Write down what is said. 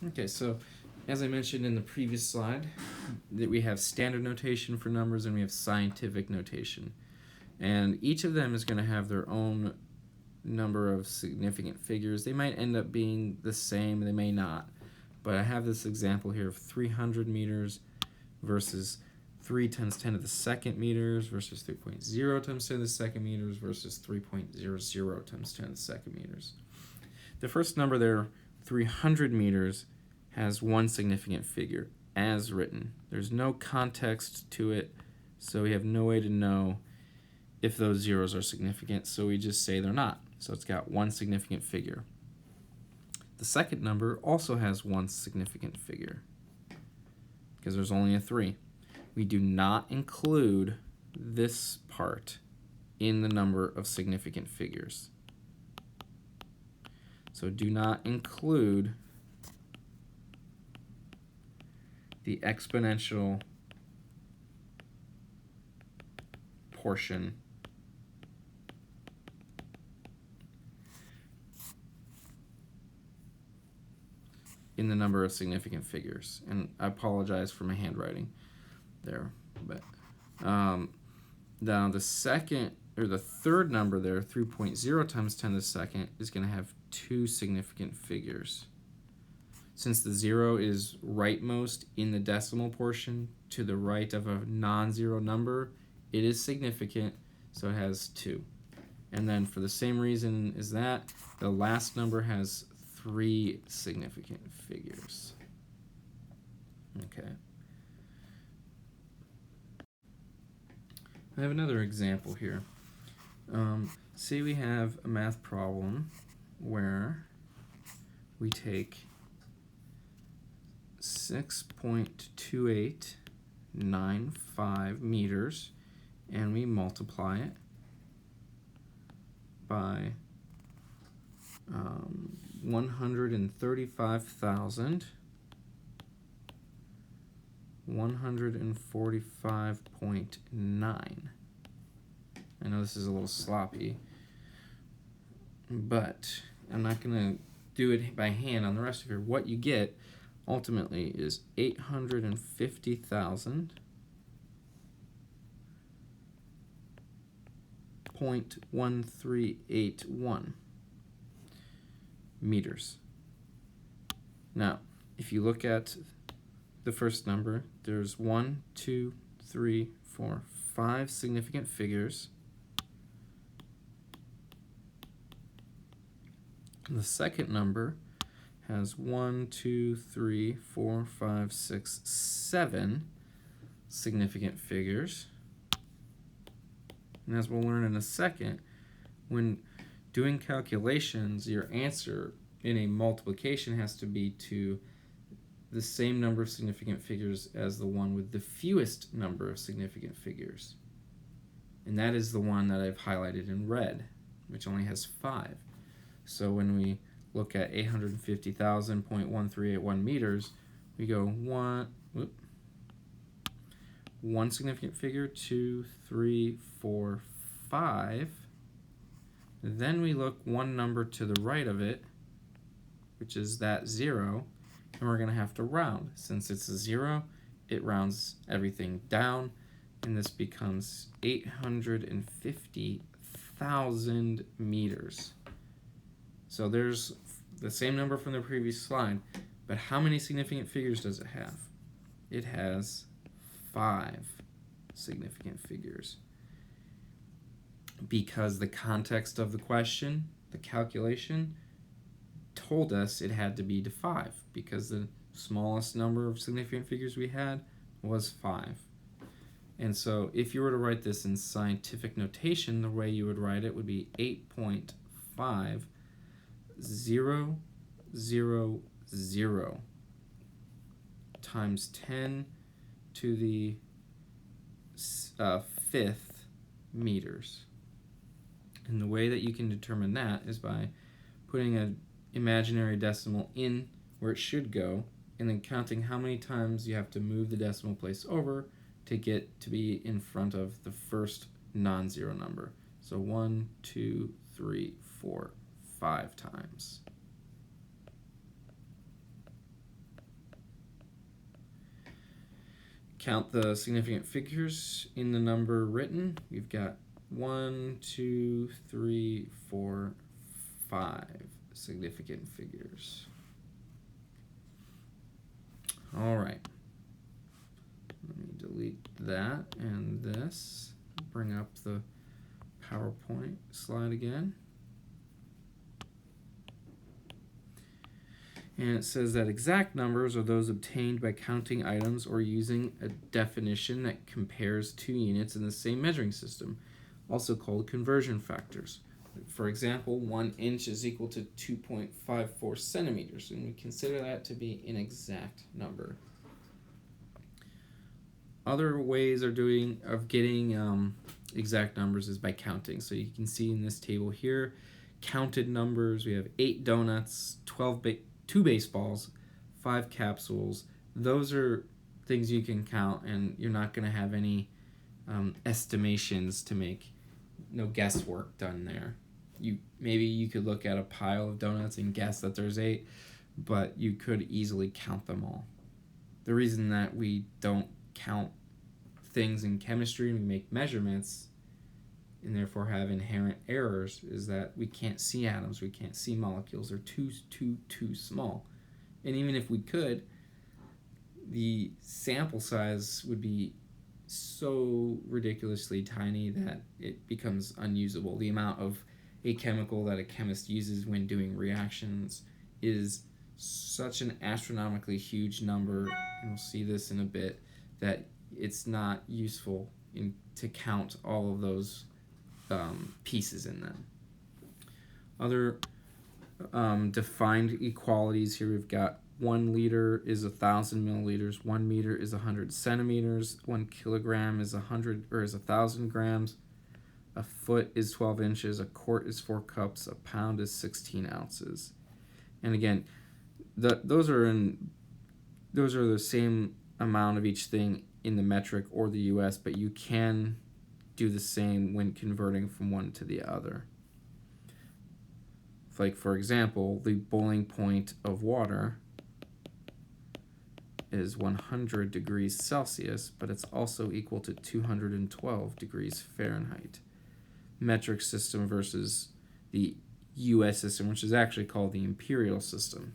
Okay, so as I mentioned in the previous slide, that we have standard notation for numbers and we have scientific notation. And each of them is going to have their own number of significant figures. They might end up being the same, they may not. But I have this example here of 300 meters versus 3 times 10 to the second meters versus 3.0 times 10 to the second meters versus 3.00 times 10 to the second meters. The first number there, 300 meters, has one significant figure as written. There's no context to it, so we have no way to know if those zeros are significant, so we just say they're not. So it's got one significant figure. The second number also has one significant figure because there's only a 3. We do not include this part in the number of significant figures. So do not include the exponential portion in the number of significant figures. And I apologize for my handwriting there, but now the third number there, 3.0 times 10 to the second, is going to have two significant figures. Since the 0 is rightmost in the decimal portion to the right of a non-zero number, it is significant, so it has 2. And then for the same reason as that, the last number has 3 significant figures. Okay. I have another example here. Say we have a math problem where we take 6.2895 meters and we multiply it by 135,145.9. I know this is a little sloppy, but I'm not going to do it by hand on the rest of here. What you get ultimately is 850,000.1381 meters. Now, if you look at the first number, there's 1, 2, 3, 4, 5 significant figures. And the second number has 1, 2, 3, 4, 5, 6, 7 significant figures. And as we'll learn in a second, when doing calculations, your answer in a multiplication has to be to the same number of significant figures as the one with the fewest number of significant figures. And that is the one that I've highlighted in red, which only has 5. So when we look at 850,000.1381 meters, we go one significant figure, 2, 3, 4, 5. Then we look one number to the right of it, which is that 0, and we're going to have to round. Since it's a 0, it rounds everything down, and this becomes 850,000 meters. So there's the same number from the previous slide, but how many significant figures does it have? It has 5 significant figures. Because the context of the question, the calculation, told us it had to be to 5, because the smallest number of significant figures we had was 5. And so if you were to write this in scientific notation, the way you would write it would be 8.5000 times 10 to the 5th meters. And the way that you can determine that is by putting an imaginary decimal in where it should go, and then counting how many times you have to move the decimal place over to get to be in front of the first non-zero number. So 1, 2, 3, 4, 5 times. count the significant figures in the number written. We've got 1, 2, 3, 4, 5 significant figures. All right. Let me delete that and this. Bring up the PowerPoint slide again. And it says that exact numbers are those obtained by counting items or using a definition that compares two units in the same measuring system, also called conversion factors. For example, 1 inch is equal to 2.54 centimeters, and we consider that to be an exact number. Other ways of getting exact numbers is by counting. So you can see in this table here, counted numbers. We have 8 donuts, 2 baseballs, 5 capsules. Those are things you can count, and you're not going to have any estimations to make. No guesswork done there. Maybe you could look at a pile of donuts and guess that there's 8, but you could easily count them all. The reason that we don't count things in chemistry and we make measurements and therefore have inherent errors is that we can't see atoms, we can't see molecules. They're too small. And even if we could, the sample size would be so ridiculously tiny that it becomes unusable. The amount of a chemical that a chemist uses when doing reactions is such an astronomically huge number, and we'll see this in a bit, that it's not useful to count all of those pieces in them. Other defined equalities here, we've got 1 liter is 1,000 milliliters, 1 meter is 100 centimeters, 1 kilogram is 1,000 grams, a foot is 12 inches, a quart is 4 cups, a pound is 16 ounces. And again, those are the same amount of each thing in the metric or the US, but you can do the same when converting from one to the other. Like, for example, the boiling point of water is 100 degrees Celsius, but it's also equal to 212 degrees Fahrenheit. Metric system versus the US system, which is actually called the imperial system.